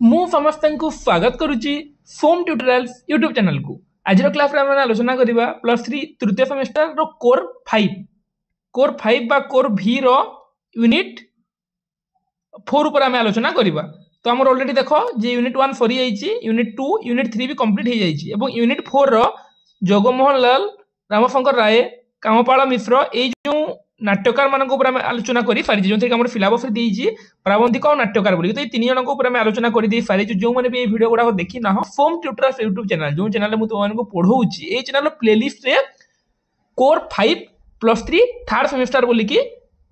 मु समस्त को स्वागत करुच्ची फोम ट्यूटोरियल्स यूट्यूब चैनल को। आज क्लास में आलोचना करवा +3 तृतीय सेमेस्टर रो कोर 5 बा कोर भी रो यूनिट 4 ऊपर आम आलोचना करवा। तो आम ऑलरेडी देख जे यूनिट 1 सरी जाइए, यूनिट 2 यूनिट 3 भी कंप्लीट हो जाइए और यूनिट 4 रो जगमोहन लाल, रामशंकर राय, कामपाल मिश्र ये जो नाट्यकार मानक ऊपर आलोचना करी सारी जो थे सिलेबस दी प्राबंधिक और नाट्यकार बोली। तो ये 3 जनक ऊपर आलोचना कर दी सारी जो मैंने भी वीडियो गुड़ा देखी ना फोम ट्यूटोरियल्स यूट्यूब चैनल जो चैनल में तुमको पढ़ाऊँगी ये चैनल प्लेलिस्ट रे कोर 5 +3 थर्ड सेमेस्टर बोलिकी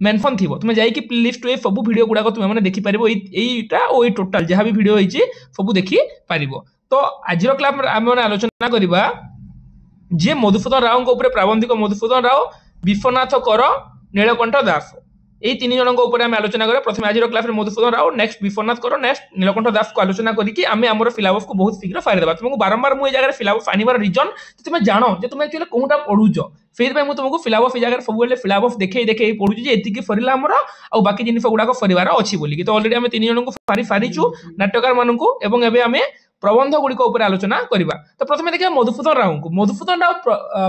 मेनसन थी। तुम जाइए प्लेलिस्ट रे सब वीडियो गुड़ा तुम देखिपार यहीटा और ये टोटाल जहाँ भी वीडियो होती सब देखिपार। तो आज क्लास आम आलोचना करवा जे मधुसूदन राव ऊपर प्राबंधिक मधुसूदन राव, विश्वनाथ कर, नीलकंठ दास ये 3 जनक ऊपर आम आलोचना करें। प्रथम आज क्लास में मधुसूदन राव, नेक्स्ट विश्वनाथ कर, नेक्स्ट नीलकंठ दास को आलोचना करके आम सिलेबस को बहुत शीघ्र सारीदेवा। तुमको बारंबार मुझे जगह सिलेबस आनबार रिजन तुम जान जो तुम एक्चुअली कौटा पढ़ुच से तुमको सिलेबस ये जगह सब सिलेबस देखे पढ़ुच ये सरला आमर आ बाकी जिन गुड़ाक सर अच्छी बोलिकी। तो अलरेडी आम 3 जनक सारीचु नाट्यकार मानक आम प्रबंध गुड़िक आलोचना करवा। तो प्रथम देखिए मधुसूदन राव को। मधुसूदन राव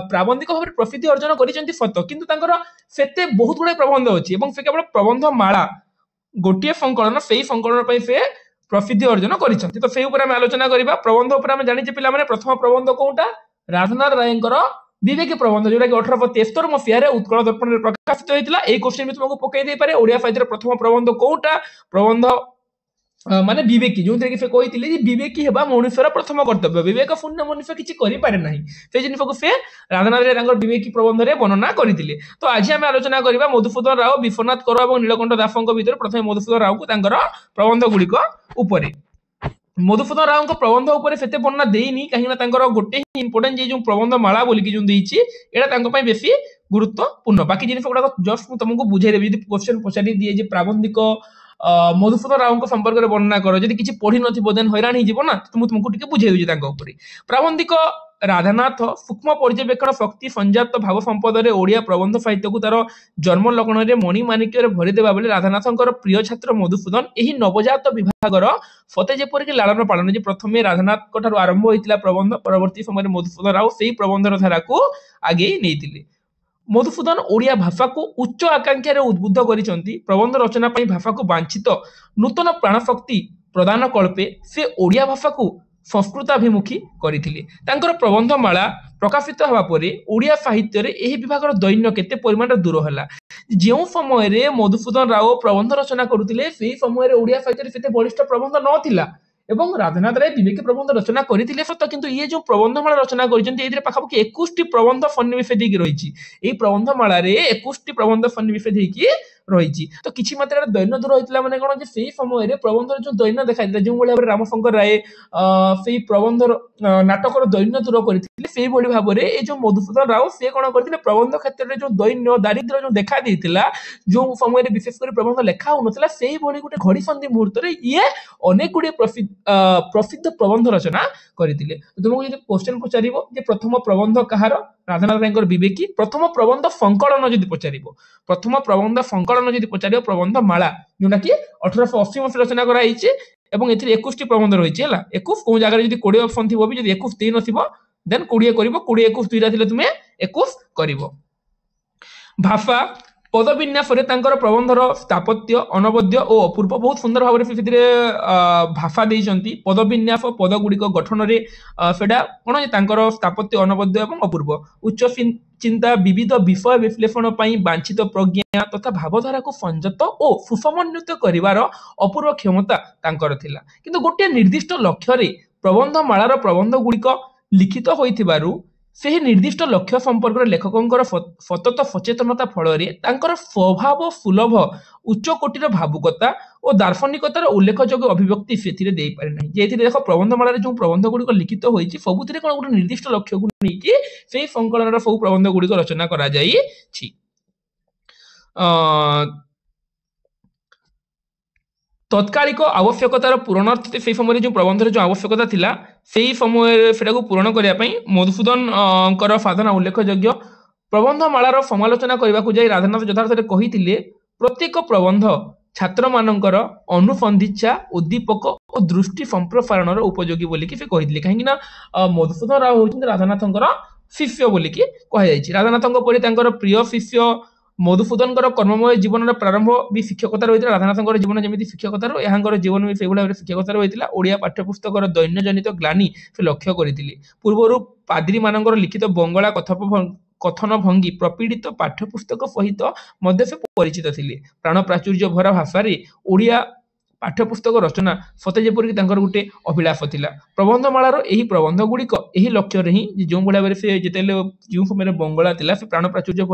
प्राबंधिक भाव में प्रसिद्धि अर्जन कर सत किंतु से बहुत गुड़ाए प्रबंध अच्छी से केवल प्रबंध माला गोटे संकलन से संकलन से प्रसिद्धि अर्जन कर। तो से आलोचना करवा। प्रबंध जानी पे प्रथम प्रबंध कौटा राधानाथ राय विवेकी प्रबंध जोटा कि 1873 मसीह उत्कल दर्पण में प्रकाशित होता है। क्वेश्चन भी तुमको पकई पारे ओडिया साहित्य प्रथम प्रबंध कौटा प्रबंध माने विवेकी जो थे कहते विवेकी हेबा मनुष्यर प्रथम कर्तव्य, विवेक शून्य मनुष्य किसी करें ना से जिन को से राधानाथ विवेकी प्रबंध में वर्णना करते। तो आज आम आलोचना करवा मधुसूदन राव, विश्वनाथ कर और नीलकंठ दास भर प्रथम मधुसूदन राव को प्रबंध गुड़िक उपर। मधुसूदन राव प्रबंध उपर से वर्णना देनी कहीं गोटे इंपोर्टेंट जो प्रबंध माला बोलिकी जो यहाँ बेसी गुरुत्वपूर्ण। बाकी जिन गुड़ाक जस्ट तुमको बुझेदेवी क्वेश्चन पचारि दिए प्राबंधिक मधुसूदन राव संपर्क में वर्णना कर जब किसी पढ़ी नथिबो हैरान हो तुमको बुझे दूसरी प्राबंधिक राधानाथ सूक्ष्म पर्यवेक्षण शक्ति संजात भाव संपद ओडिया प्रबंध साहित्य को तार जन्म लग्न में मणिमाणिक भरीदेवा बेले राधानाथ प्रिय छात्र मधुसूदन यही नवजात विभाग सते जेपरिक लालन पालन जो प्रथम राधानाथ आरंभ होता प्रबंध परवर्ती समय मधुसूदन राव से प्रबंधर धारा को आगे नहीं। मधुसूदन ओडिया भाषा को उच्च आकांक्षार उद्बुद्ध करिसेंती। प्रबंध रचना पई भाषा को वांछित नूतन प्राणशक्ति प्रदान कल्पे से ओडिया भाषा को संस्कृताभिमुखी करथिले। तांकर प्रबंध माला प्रकाशित हवा परे ओडिया साहित्य रे एही विभागर दैन्य केते परिमाण दूर हला। जो समय रे मधुसूदन राव प्रबंध रचना करुथिले से समय रे ओडिया साहित्य रे सेते बलिष्ठ प्रबंध नथिला एवं राधानाथ राय विवेकी प्रबंध रचना करथिले सत किंतु ये जो प्रबंधमाला रचना करिसेंती एथिरे पाखापाखि 21 प्रबंध सन्निवेश देकी रहिछि। एई प्रबंधमाला रे 21 प्रबंध सन्निवेश देकी रहिछि। तो किछि मात्रा दैन्य दूर होइतला माने कोन जे सेही समय रे प्रबंध जो दैन्य देखाइतला जो भली भाबरे रामशंकर राय सेही प्रबंध नाटकर दैन्य दूर करथिले सेही भली भाबरे ए जो मधुसूदन राव से कोन करथिले प्रबंध क्षेत्र रे जो दैन्य दारिद्र्य जो देखा देइतला जो समय रे विशेष कर प्रबंध लेखा होनतला सेही भली गुटे घड़ी संधि मुहूर्त रे ये अनेक गुटे प्रसिद्ध प्रबंध रचना करथिले। तुमको यदि क्वेश्चन पचारिबो जे प्रथम प्रबंध कहार राधानाथ राय विवेकी, प्रथम प्रबंध संकलन यदि पचारिबो प्रथम प्रबंध संकलन यदि पचारिबो प्रबंध माला जोटा कि 1880 मसीह रचना करा हिचे एवं एथिरे 21 प्रबंध रहिছে हला। 21 को जगह यदि 20 ऑप्शन थिबो भी यदि 21 3 नथिबो देन 20 करिवो 20 21 दुईटा थिले तुमे 21 करिवो। भाषा पदविन्यास प्रबंधर स्थापत्य अनवद्य और अपूर्व बहुत सुंदर भाव भाषा देइचंती। पदविन्यास पद गुड़िक गठन रे सेडा कोन तांकर स्थापत्य अनवद्य और अपूर्व। उच्च चिंता विविध विषय विश्लेषण पई वांछित प्रज्ञा तथा भावधारा को संयत और सुसमन्वित करिवार अपूर्व क्षमता तांकर थिला। किंतु गोटे निर्दिष्ट लक्ष्य रे प्रबंध मालार प्रबंध गुड़िक लिखित होइथिबारु से निर्दिष्ट लक्ष्य संपर्क लेखकों सतत सचेतनता फल स्वभाव सुलभ उच्च कोटीर भावुकता और दार्शनिकतार उल्लेखযোग्य अभिव्यक्ति से दे पारे ना। जे देख प्रबंधमाला जो प्रबंध गुड़िक लिखित होती सबुथिरे कौन गोटे निर्दिष्ट लक्ष्य को लेकिन से संकलन सब प्रबंध गुड़िक रचना करा जाइछि। तत्कालिक आवश्यकतार पूरणार्थ से समय जो प्रबंधर जो आवश्यकता थिला से समय से पूरण करने मधुसूदन साधना उल्लेखयोग्य। प्रबंधमालार समालोचना करने को जाई राधानाथ यथार्थ कही प्रत्येक प्रबंध छात्र मानकर अनुसंधिच्छा उद्दीपक और और दृष्टि संप्रसारण उपयोगी बोली कि कही कहीं मधुसूदन राव होउछन्ति राधानाथंकर शिष्य बोली कि कह जायछि। राधानाथंक परि तांकर प्रिय शिष्य मधुसूदनकर कर्ममय जीवन प्रारंभ भी शिक्षकतार होइतिला। राधानाथंकर जीवन जेमिति शिक्षकतार एहांकर जीवन भी सेहि भाबरे शिक्षकतार होइतिला। ओडिया पाठ्यपुस्तकर दैन्य जनित ग्लानि से लक्ष्य करितिले। पूर्वरु पाद्री मानकर लिखित बंगला कथन भंगी प्रपीड़ित पाठ्यपुस्तक सहित मध्य से परिचित थिले। प्राण प्राचुर्य भरा भाषा रे ओडिया पाठ्यपुस्तक रचना सते जेपरिक तांकर गुटे अभिलाष थिला। प्रबंधमालार एही प्रबंध गुड़िक एही लक्ष्य रे ही जो भलिया भाबरे से जेतेले जो समय बंगला थिला से प्राण प्राचुर्य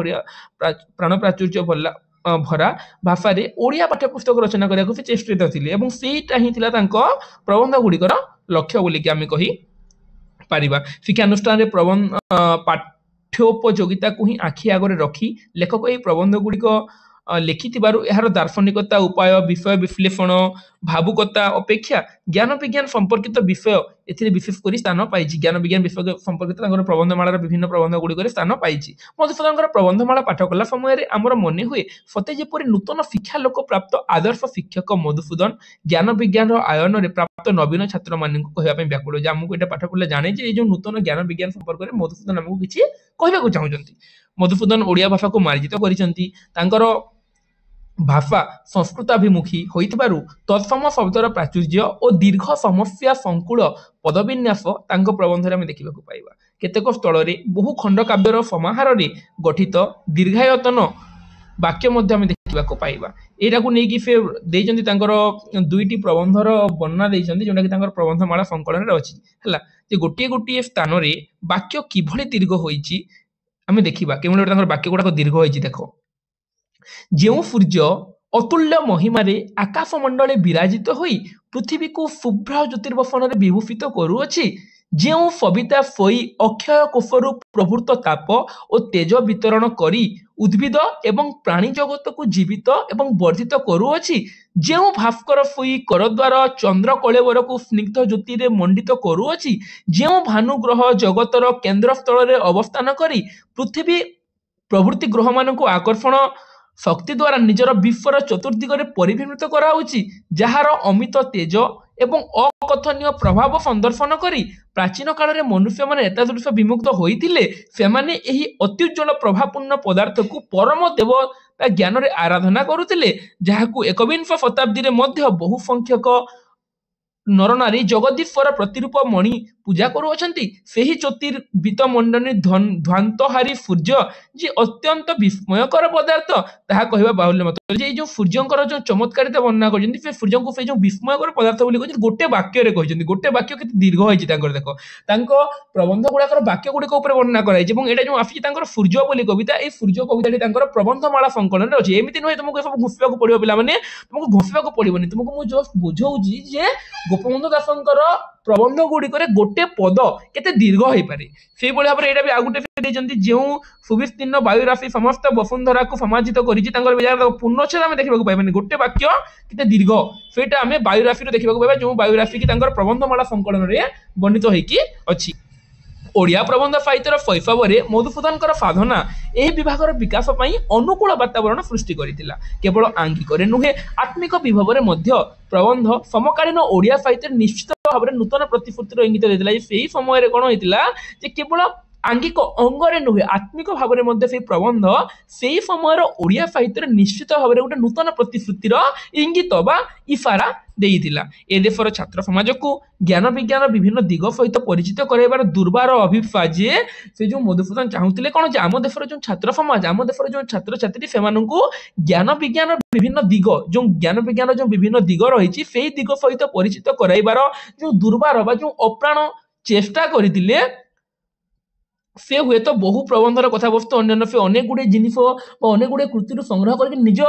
भरा भाषा रे ओडिया पाठ्यपुस्तक रचना करिया से चेष्टित थिले एवं सेटा ही थिला तांको प्रबंध गुड़िकर लक्ष्य बोली कि आमे कहि पारिबा। शिक्षानुष्ठान रे प्रबंध पाठ्योपयोगिता को ही आखि आगे रखी लेखक यह प्रबंध गुड़िक लिखिथिबारु एहार दार्शनिकता उपाय विषय विश्लेषण भावुकता अपेक्षा ज्ञान विज्ञान संपर्कित विषय एथिरे विशेष करी स्थान पाइछि। ज्ञान विज्ञान विषय संपर्कित तांकर प्रबंधमालार विभिन्न प्रबंध गुड़िक स्थान पाइछि। मधुसूदनकर प्रबंधमाला पाठ कला समय आमर मन हुए सते जेपरि नूतन शिक्षा लोक प्राप्त आदर्श शिक्षक मधुसूदन ज्ञान विज्ञान आयन रे प्राप्त नवीन छात्र मानक कहबा पई व्याकुल जे आमको एटा पाठ कले जाने जे जो नूतन ज्ञान विज्ञान संपर्क रे मधुसूदन आमको किछि कहबा को चाहुचंती। मधुसूदन ओडिया भाषा को मार्जित करिसंती। तांकर भाषा संस्कृताभिमुखी होइतिबारु तत्सम शब्दर प्राचुर्य और दीर्घ समस्या संकुल पदविन्यास तांको प्रबंध रे देखा पाइबा। केतेक स्थल रे बहु खंड काव्यर समाहार रे गठित दीर्घायतन वाक्य मध्य आमे देखा पाइबा। एटा को नेकी से देइचंती तांकर दुईटी प्रबंधर वर्णना देइचंती जोटा कि तांकर प्रबंधमाला संकलन रे अछि हला जे गोटे गोटे स्थान रे वाक्य किभली दीर्घ होइछि आमे देखिबा। केवल तांकर वाक्य गुडाक दीर्घ होइछि देखो। जेउ सूर्य अतुल्य महिमारे आकाशमंडले विराजित होई पृथ्वी को शुभ्र ज्योतिर्वसन विभूषित करुअछि। जेउ सविता सोई अक्षय कोशरु प्रभृत ताप और तेज वितरण करी उद्भिद एवं प्राणी जगत को जीवित एवं वर्धित करुअछि। जेउ भास्कर सोई करद्वार चंद्र कलेवर को स्निग्ध ज्योति रे मंडित करुअछि। जेउ भानुग्रह जगतर केन्द्र स्थल रे अवस्थान करी पृथ्वी प्रभृति ग्रह मान को आकर्षण शक्ति द्वारा निजर विश्वर चतुर्दिगरे परिभ्रमित कराउछि। जहार अमित तेज एवं अकथनीय प्रभाव संदर्शन करी प्राचीन काल रे मनुष्य माने एतादृश विमुक्त होइतिले सेमाने एही अत्युज्ज्वल प्रभापूर्ण पदार्थ को परम देवता ज्ञान रे आराधना करुतिले। जहाकू एकविंश शताब्दी रे मध्य बहु संख्यक नरनारी जगदीश्वर प्रतिरूप मणि पूजा करुअछंती। सेही ज्योतिर्वित मंडनी ध्वांतहारी सूर्य जे अत्यंत विस्मयकर पदार्थ ताहा कहबा बाहुल्य मत जे जो सूर्यंकर जो चमत्कारिता वर्णना करजंती से सूर्य को से जो विस्मयकर पदार्थ बोली कहजंती गोटे वाक्य रे कहजंती। गोटे वाक्य केते दीर्घ होइछि तांकर देखो तांको प्रबंध गुडाकर वाक्य गुडिक ऊपर वर्णना कराइछि एवं एटा जो आफि तांकर सूर्य बोली कविता ए सूर्य कविताटी तांकर प्रबंधमाला संकलन रे अछि। एमिति नहे तुमको सब घुसबा को पड़ियो पिला माने तुमको घुसबा को पड़िबोनी तुमको मु जस्ट बुझौछि जे गोपबंधु दासंकर प्रबंध गुड़िक गोटे पद केते दीर्घ हो पारे से भाव में यहाँ भी आउ गोटे जो सुविस्तीर्ण वायु राशि समस्त वसुंधरा को समाजित कर पूर्णच्छेद आम देखा पाइबानी गोटे वाक्य केते दीर्घ सेटा आम वायु राशि देखा पाइबा जो वायु राशि की प्रबंधमाला संकलन में वर्णित होइकी अछि। ओडिया प्रबंध साहित्यर शैशव में मधुसूदन साधना यह विभाग विकास पर अनुकूल वातावरण सृष्टि करथिला। केवल आंगिक नुहे आत्मिक विभव में प्रबंध समकालीन ओडिया साहित्य निश्चित भाव में नूतन प्रतिश्रुतिर इंगित देथिला। से समय कौन होता केवल आंगिक अंगरे नुहे आत्मिक भाव में से प्रबंध से समय ओडिया साहित्य निश्चित भाव में गोटे नूतन प्रतिश्रुतिर इंगित बा इशारा देइथिला। ए देशर छात्र समाज को ज्ञान विज्ञान विभिन्न दिग सहित परिचित कराइबार दुर्बार अभिप्राय जे से जो मधुसूदन चाहूतिले कोन जे आम देशर जो छात्र समाज आम देशर जो छात्र छात्री सेमानंकु ज्ञान विज्ञान विभिन्न दिग जो ज्ञान विज्ञान जो विभिन्न दिग रहिछि सेही दिग सहित परिचित कराइबार जो दुर्बार बा जो अप्राण चेष्टा करितिले से हुए तो बहु प्रबंधर कथा वस्तु अन्य से अनेक गुड़े जिनिस अनेक गुड़े कृति संग्रह करके निज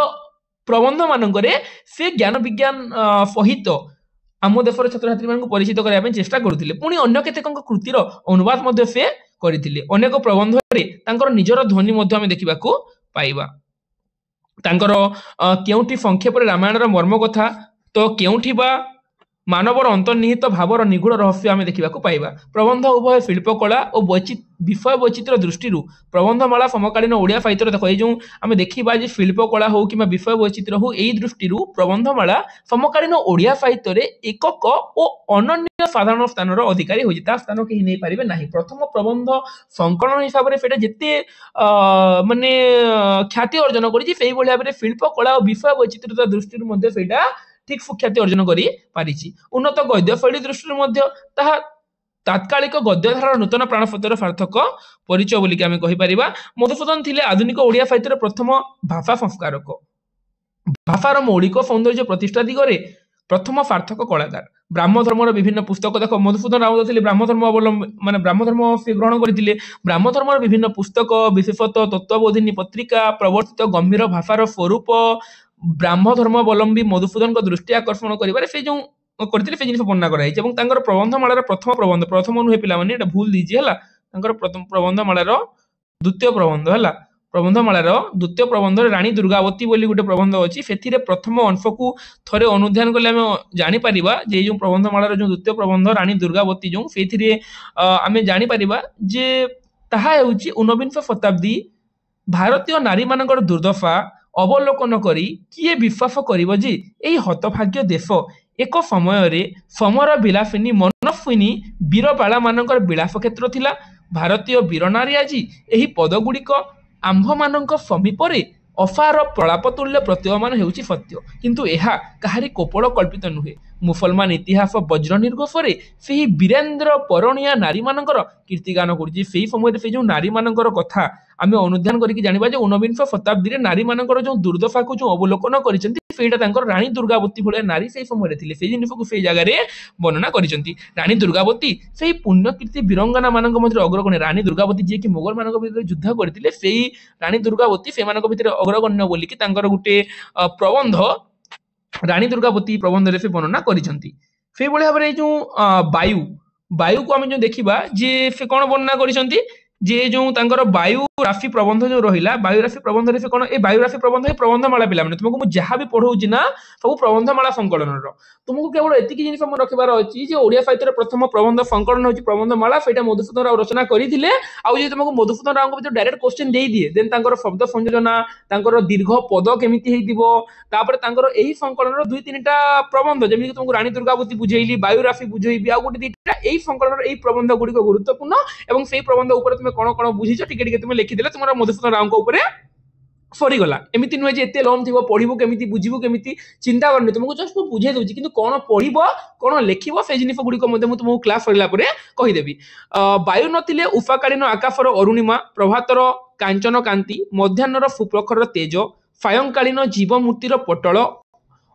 प्रबंध मानक से ज्ञान विज्ञान सहित आम देशर छात्र छात्री मान परिचित करने चेष्टा करुले। पुणी अन्य केतेक कृतिर अनुवाद से करथिले। अनेक प्रबंध रे निजर ध्वनि आम देखा पाइबा। केउठी संक्षेप रामायण मर्म कथा तो केउठी बा ମାନवर अंतर्निहित भावर निगूढ़ रहस्य आम देखा पाइबा। प्रबंध उभय शिल्पकला और विषय वैचित्र दृष्टि प्रबंधमाला समकालीन ओडिया साहित्य देख ये आम देखा शिल्पकला हो कि विषय वैचित्र हो यही दृष्टि प्रबंधमाला समकालीन ओडिया साहित्य एकक और अनन्य साधारण स्थान अधिकारी हो स्थान कहीं नहीं पारे ना। प्रथम प्रबंध संकलन हिसाब से जिते माने ख्याति अर्जन कर शिल्पकला और विषय वैचित्रता दृष्टि ठीक सुख्याति अर्जन कर पारिछि। उन्नत गद्य शैली दृष्टि तात्कालिक गद्यधारार नूतन प्राणपत्र सार्थक परिचय बोलिक आमे कहि परिबा। मधुसूदन थिले आधुनिक ओडिया साहित्यर प्रथम भाषा संस्कारक, भाषार मौलिक सौंदर्य प्रतिष्ठा दिगरे प्रथम सार्थक कलाकार। ब्राह्म धर्मर विभिन्न पुस्तक देख मधुसूदन राउत थिले ब्राह्म धर्म अवलंबन माने ब्राह्म धर्म से ग्रहण करथिले। ब्राह्म धर्मर विभिन्न पुस्तक विशेषतः तत्वबोधिनी पत्रिका प्रवर्तित गंभीर भाषार स्वरूप ब्राह्म धर्मावलंबी मधुसूदन को दृष्टि आकर्षण करिबारे से जो करथिले से जिनिस वर्णना कराई एवं तांकर प्रबंधमालार प्रथम नुहे पिला माने एटा भूल दीजिए हला। तांकर प्रथम प्रबंधमालार द्वितीय प्रबंध हला। प्रबंधमालार द्वितीय प्रबंध रानी दुर्गावती बोली गोटे प्रबंध अछि सेथिरे प्रथम अंश को थरे अनुध्यान करले हम जानि परिबा जे जो प्रबंधमालार जो द्वितीय प्रबंध रानी दुर्गावती जो सेथिरे आमे जानि परिबा जे ताहा हेउची 19 शताब्दी भारतीय नारी मानकर दुर्दशा अवलोकन करी किए विश्वास करिबो जे एई हतभाग्य देश एक समय रे समर विलासिनी मनस्विनी वीरबाला मानकर विलास क्षेत्र थिला। भारतीय वीर नारी आज एही पद गुड़िक आंभ मानक समीपरे अफार प्रलाप तुल्य प्रतीयमान हेउची सत्य, किंतु एहा काहारी कोपड़ कल्पित नुहे। मुसलमान इतिहास वज्र निर्घोषरे से वीरेन्द्र परणिया नारी मानकर कीर्तिगान करुछि। सेही समय से जो नारी मानकर कथा आमे अनुध्यान करिक जानिबा जे 19 शताब्दी रे नारी मानकर जो दुर्दशा को जो अवलोकन करिसेंती सेटा तांकर रानी दुर्गावती भले नारी सेही समय रे थिले सेही जिनिस को सेही जगह रे वर्णना करिसेंती। रानी दुर्गावती सेही पुण्य कीर्ति वीरंगना मानक मध्य अग्रगण्य। रानी दुर्गावती जे कि मोगल मानक विरुद्ध युद्ध करथिले सेही रानी दुर्गावती से मानक भितर अग्रगण्य बोली कि तांकर गुटे प्रबंध रानी दुर्गावती प्रबंध रे से वर्णना करिसेंती। सेही भले भाबरे जो वायु को आमे जो देखिबा जे से कोन वर्णना करिसेंती जे जो तांकर वायु राशि प्रबंध जो रहिला वायु राशि प्रबंध रे से कोन ए वायु राशि प्रबंध प्रबंधमाला पिला माने तुमको मु जहां भी पढौची ना सब प्रबंधमाला संकलन रो तुमको केवल एतिकी जिनिस हम रखिबार अछि जे ओडिया साहित्य प्रथम प्रबंध संकलन होची प्रबंधमाला सेटा मधुसूदन राव रचना करिथिले। आउ जे तुमको मधुसूदन राव को भीतर डायरेक्ट क्वेश्चन देई दिए देन तांकर शब्द संयोजन तांकर दीर्घ पद केमिति हेइदिबो तापर तांकर एही संकलन रो दुई तीनटा प्रबंध जेमि तुमको रानी दुर्गावती बुझेइली वायु राशि बुझेइबी आ गुटे दिटा एही संकलन रो एही प्रबंध गुडी को गुरुत्वपूर्ण एवं सेही प्रबंध ऊपर तुमे कोन कोन बुझिछ टिके टिके तुमे लिखि देले तुमरा मधुसूदन राव को ऊपर सरी गला। एमिति नुहे जे एते लॉन्ग थिबो पढिबो केमिति बुझिबो केमिति चिंता करनी तुमको जस्ट बुझे दउची किंतु कोन पढिबो कोन लेखिबो से जिनिस गुडी को मध्ये मु तुमको क्लास सरिला परे कहि देबी। वायु नथिले उफाकालीन आकाशर अरुणिमा प्रभातर कांचन कांति मध्याह्नर सुप्रखर तेज सायंकालीन जीवमूर्तिर पटल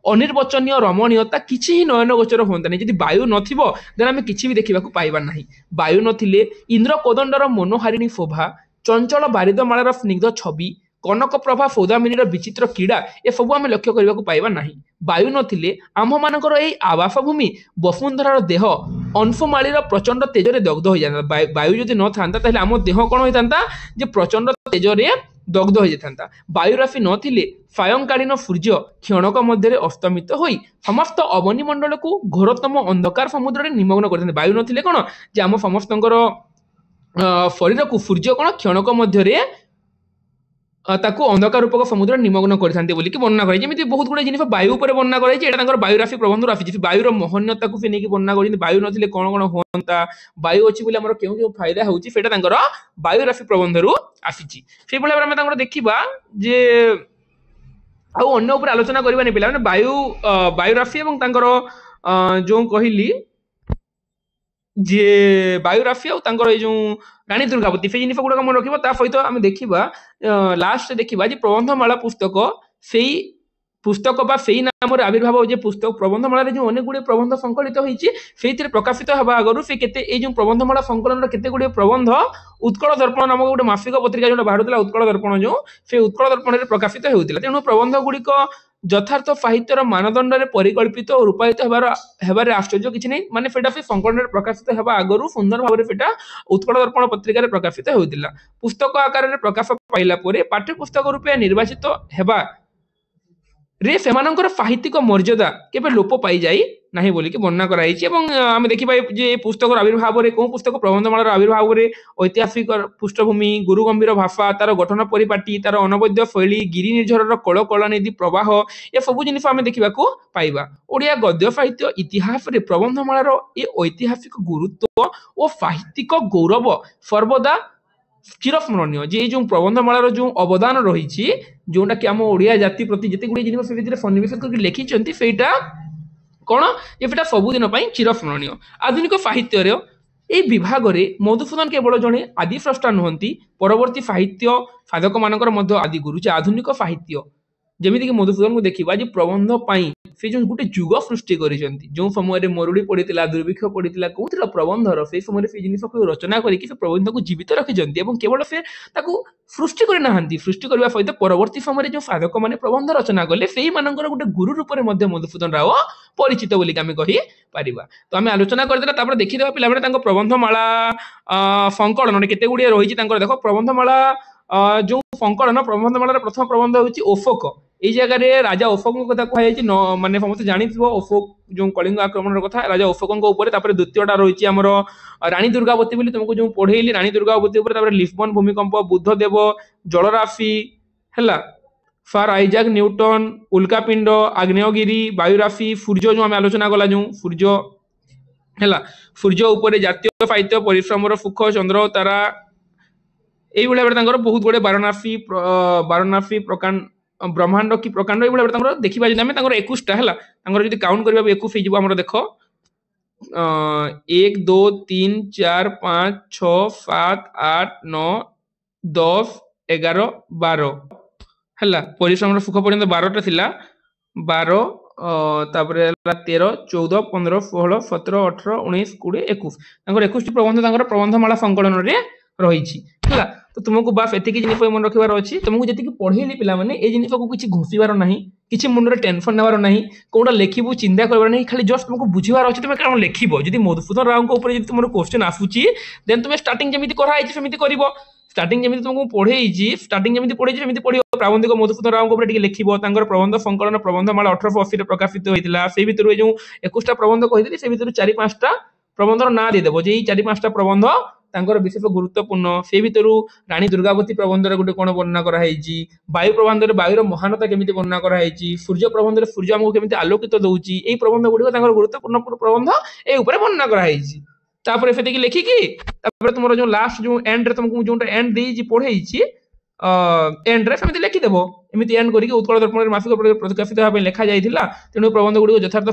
अनिर्वचनीय रमणीयता किछि ही नयन गोचर होता नहीं। यदि वायु नथिबो देन आमे किछि भी देखिबा पाइबा नाही। वायु नथिले इंद्र कोदंडर मनोहारिणी शोभा चंचल बारिदमालार स्निग्ध छवि कनक प्रभा सौदामिनीर विचित्र क्रीड़ा ए सब आमे लक्ष्य करबा पाइबा नाही। वायु नथिले आम्भ मानकर एई आवास भूमि वसुंधरार देह अंशुमालीर प्रचंड तेजरे दग्ध हो जाता। वायु यदि न थांता ताहले आम देह कोन होइतांता जे प्रचंड तेजरे दग्ध हो जाता। वायु राशि नथिले सायंकालीन सूर्य क्षणक मध्य अस्तमित होई समस्त अवनिमंडल को घोरतम अंधकार समुद्र में निमग्न करते। वायु नथिले कोन जे आम समस्तंकर शरीर को सूर्य कोन क्षणक मध्य ताकू अंधकार रूपक समुद्र निमग्न करते बोलिक वर्णना कराई। जमी बहुत गुड़े जिन वायु पर वर्णना कराई एटा वायु राशि प्रबंध आसी वायुर महन्यता को नहीं वर्णना कर वायु नथिले कौन कौन होता वायु अच्छी बोले आमर क्यों क्यों फायदा होता वायु राशि प्रबंध रु आसी। से भाव देखा जे आउ आलोचना करवा नहीं पे वायु राशि और जो कहली जे वायु राशि और जो रानी दुर्गावती से जिन गुड़ाक मन रखा सहित आम देखा लास्ट देखा प्रबंधमाला पुस्तक से पुस्तक से नाम आविर्भाव जे पुस्तक प्रबंधमाला जो अनेक गुड़े प्रबंध संकलित होती प्रकाशित हवा आगु से जो प्रबंधमाला संकलन केते गुड़े प्रबंध उत्कल दर्पण नामक गोटे मासिक पत्रिका जो बाहर उत्कल दर्पण जो से उत्कल दर्पण में प्रकाशित होता। तेणु प्रबंध गुड़िक यथार्थ साहित्यर मानदंड में परिकल्पित और रूपायित हेबार आश्चर्य किसी नहीं माने फेटा से संकलन में प्रकाशित हेबा आगु सुंदर भाव में फेटा उत्कल दर्पण पत्रिका प्रकाशित होता। पुस्तक आकार में प्रकाश पाइला पाठ्य पुस्तक रूपे निर्वाचित हेबा रे सेमानंकर साहित्यिक मर्यादा केबे लोप पाई जाई नाही बोली कि वर्णना कराई एवं आम देखा जे पुस्तक आविर्भाव में कौ पुस्तक प्रबंधमालार आविर्भाव में ऐतिहासिक पृष्ठभूमि गुरु गंभीर भाषा तार गठन परिपाटी तार अनवद्य शैली गिरी निर्झर कल कलानिधि प्रवाह ए सब जिन आम देखा पाइबा ओडिया गद्य साहित्य इतिहास रे प्रबंधमालार ए ऐतिहासिक गुरुत्व और साहित्यिक गौरव सर्वदा चिरस्मरणीय जे जो प्रबंधमालार जो अवदान रही जोटा कि आम ओडिया जाति प्रति जिते गुड़े जिन सन्निवेश करके लिखिं सेटा कौन ये सबुदिन चिरस्मरणीय आधुनिक साहित्य ये विभाग में मधुसूदन केवल जड़े आदि स्रष्टा नुहति परवर्ती साहित्य साधक मान आदि गुरु आधुनिक साहित्य जमीक मधुसूदन को देखा प्रबंध से जो गोटे जुग सृष्टि कर जो समय मरुड़ी पड़ा दुर्भिक्ष पड़ा कौन प्रबंधर से समय से जिन रचना करके प्रबंध को जीवित रखिंट केवल से सृष्टि करना सृष्टि करने सहित परवर्ती समय जो साधक मैंने प्रबंध रचना कले से गोटे गुरु रूप में मधुसूदन राव परिचित बोलिक आम कहीपर तो आम आलोचना करदे देखीदे पे प्रबंधमाला संकलन केते गुड़िए रही देख प्रबंधमाला जो संकलन प्रबंधमालार प्रथम प्रबंध होची ओफोक ये जगह राजा अशोक कथा कहुई मानते समस्त जानी अशोक जो कलिंग आक्रमण कथा राजा अशोकों द्वितीयटा रही आमर रानी दुर्गावती बोली तुमको जो पढ़ेली रानी दुर्गावती लिस्बन भूमिकंप बुद्धदेव जलराशि है फार आइजाक न्यूटन उल्कापिंड आग्नेयगिरी वायुराशि सूर्य जो आम आलोचना कला जो सूर्य है सूर्य उपर जातीय साहित्य परिश्रम सुख चंद्र तारा ये बहुत गुड़े बारनासी प्रकांड ब्रह्मांड कि प्रकांड ये देखा आम 21टा है काउंट करवा 21 हो देख 1 2 3 4 5 6 7 8 9 10 11 12 है परिश्रम सुख पर्यंत 12टा थिला 12 13 14 15 16 17 18 19 20 21 21 प्रबंध प्रबंधमाला संकलन रही है तो तुमको बास एति जिन मन रखार अच्छी तुमको जी पढ़ेली पे ये जिन को किसी घोषार ना कि मुंडे टेंशन नेबार ना कौटा लिखू चिंता कर ना खाली जस्ट तुमको बुझार अच्छे तुम कौन लिख जब मधुसूदन राव के तुम क्वेश्चन आसूची देन तुम स्टार्टिंग जमी कराई सेमती कर स्टार्टिंग जमी तुमको पढ़े स्टार्टिंग जमी पढ़े पढ़ो प्राबंधिक मधुसूदन राव के लिख प्रबंध संकलन प्रबंधमाला 1880 प्रकाशित होता से भर जो 21टा प्रबंध कही से भर 4-5टा प्रबंधर ना देदेव जे 4-5टा प्रबंध विशेष गुरुत्वपूर्ण से भर रानी दुर्गावती प्रबंधर गोटे कौन वर्णना कराई वायु प्रबंध वायुर महानता केमी वर्णना कराई सूर्य प्रबंध सूर्य आमको केमी आलोकित दौर यही प्रबंध गुड़िक गुरुत्वपूर्ण प्रबंध ये वर्णना कराई से लिखिकी तुम जो लास्ट जो एंड तुमको जो एंड दे पढ़े एंड रे सेमती लिखिदेव एमती एंड करके उत्कल दर्पण मासिक प्रकाशित भाव लिखा जाता तेणु प्रबंध गुड़िक यथार्थ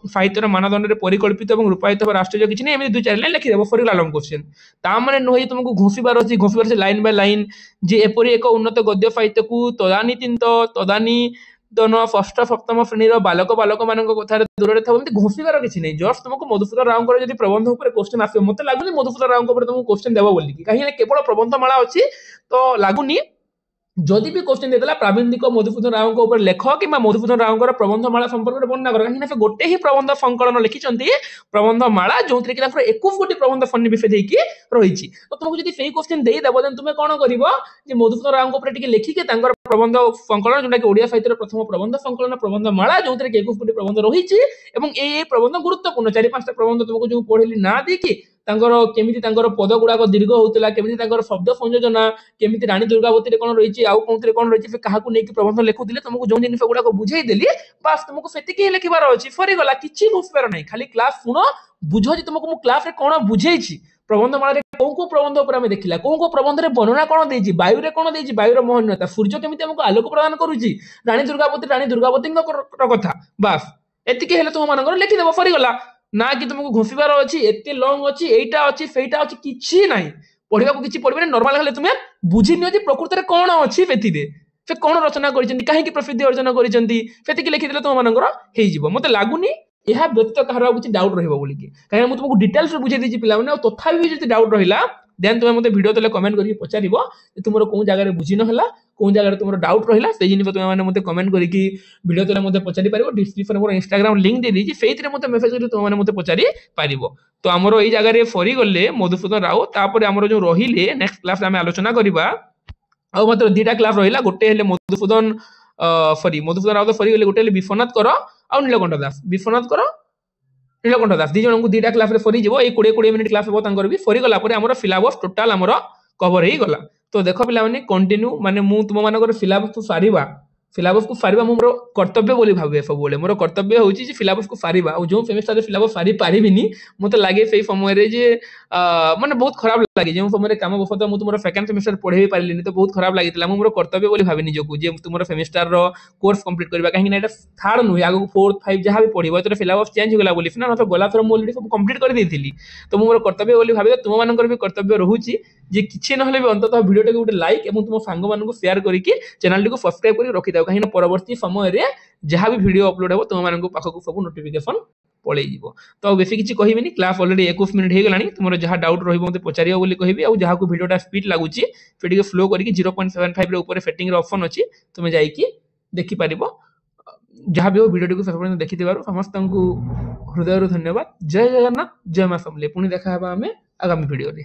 साहित्यर मानदंड परिकल्पित और रूपायित राष्ट्रीय किसी नहीं 2-4 लाइन लिखिदेव फरीगला लंग क्वेश्चन ताने नुहे तुमको घोषार अच्छी घोषार लाइन बाय लाइन जे एपरी एक उन्नत गद्य साहित्य को तदानी दोनों षष्ठ सप्तम श्रेणीर बालक मान कथा दूर था घोषार किसी नहीं जस्ट तुमको मधुसूदन राव प्रबंध क्वेश्चन आस मत लगुनि मधुसूदन राव तुमको क्वेश्चन देव बोलिक कहीं केवल प्रबंधमाला अच्छी तो लगुनि जदि भी क्वेश्चन देला प्राबंधिक मधुसूदन राव लेख कि मधुसूदन राव प्रबंधमाला संपर्क वर्णना कर कहीं गोटे ही प्रबंध संकलन लिखिं प्रबंधमाला जो 21 गोटी प्रबंध सन्निवेश रही तो तुमको जब से क्वेश्चन देदेव देन तुम कौन कर मधुसूदन राव लिखिके प्रबंध संकलन जोटा कि ओडिया साहित्य प्रथम प्रबंध संकलन प्रबंधमाला जो 21 गोटी प्रबंध रही प्रबंध गुरुत्वपूर्ण 4-5टा प्रबंध तुमको जो पढ़ेली ना देखिए केमी पद गुड़ाक दीर्घ होता केमी शब्द संयोजना केमी रानी दुर्गावती कौन रही आउ कौन कौन रही क्या प्रबंध लिखुले तुमको जो जिन गुड़ाक बुझेदेली बास तुमको से लिखार अच्छी सरीगला किसी घोषार ना खाली क्लास शुण बुझ तुमको क्लास में कौन बुझे प्रबंधमाला कौ प्रबंध पर देखला कौ प्रबंध वर्णना कौन देती वायु कौन देती वायुर महनीयता सूर्य केमी आमको आलोक प्रदान करुच्ची रानी दुर्गावती कथा बास एतिके तुम मान लिखिदेव सरीगला ना कि तुमको घोषार अच्छी एत लंग अच्छी एटा अच्छी सेटा अच्छी किसी ना पढ़ा किसी पढ़े नॉर्मल खाली तुम्हें बुझी नि प्रकृत में कौन अच्छी से कौन रचना कहीं प्रसिद्धि अर्जन करके लिखिदे तुम मानकर मत लगुनि यह व्यतीत कहार किसी डाउट रही कहीं मुझे तुमको डिटेल्स बुझे दी पे तथा भी जो डाउट रहा देन तुम मत वीडियो तले कमेंट करके पचार तुम कौन जगह बुझी ना कौन जगह तुम डाउट रहा से जिन तुम मत कमेंट करके वीडियो तले मत पचारि पार डिस्क्रिप्शन मोर इंस्टाग्राम लिंक दे दी से मत मेसेज कर तुम मत पचारि पार तो आमर ये जगह सरीगले मधुसूदन राव तापर आमर जो रहिले नेक्स्ट क्लास आम आलोचना करवा आ मात्र 2टा क्लास रहा गोटे मधुसूदन सॉरी मधुसूदन राउत सरी गले गोटे विश्वनाथ कर आ नीलकंठ दास विश्वनाथ कर नीलकंठ दास दी जन को दीटा क्लास रे सरी जीवो ए 20 मिनिट क्लास हो तांकर भी सरी गला परे हमर सिलेबस टोटल हमर कवर ही गला तो देखो पिला माने कंटिन्यू माने मु तुम मानकर सिलेबस को सारिबा मोर कर्तव्य बोली भाबे सब बोले मोर कर्तव्य होची जे सिलेबस को सारिबा और जो सेमेस्टर रे सिलेबस सारि पारिबिनी मते लागे सेही समय रे जे माने बहुत खराब लागे जे समय रे काम बफत मु तुमरो सेकंड सेमेस्टर पढेबी पारिलिनी तो बहुत खराब लागितला मोर कर्तव्य बोली भाबे निजको जे तुमरो सेमेस्टर रो कोर्स कंप्लीट करबा काहे कि एटा थर्ड नु आगो 4th 5 जहां भी पढिबो तो सिलेबस चेंज होला बोली ना तो गला थर मु ऑलरेडी सब कंप्लीट कर देथिली तो मोर कर्तव्य बोली भाबे तुम मानकर भी कर्तव्य रहूची जे किछि नहले भी अंततः वीडियो टे गुटे लाइक एवं तुम सांग मान को शेयर करके चैनल को सब्सक्राइब करके रखि दाओ काहे परवर्ती समय रे जहां भी वीडियो अपलोड हो तुम मान को पाखक सब नोटिफिकेशन पळै जीवो तो बेसी किछि कहिबिनी क्लास ऑलरेडी 21 मिनिट हे गलानी तुमरो जहां डाउट रहिबो मते पचारियो बोली कहिबी आ जहां को वीडियोटा स्पीड लागुची फेडी के फ्लो करके 0.75 रे ऊपर सेटिंग रे ऑप्शन अछि तुमे जाई कि देखि परिबो जहां भी हो वीडियो को सबसे देखि दिबारो समस्त को हृदय धन्यवाद जय जगन्नाथ जय मां समले पुनी देखा हबा हमें आगामी वीडियो रे।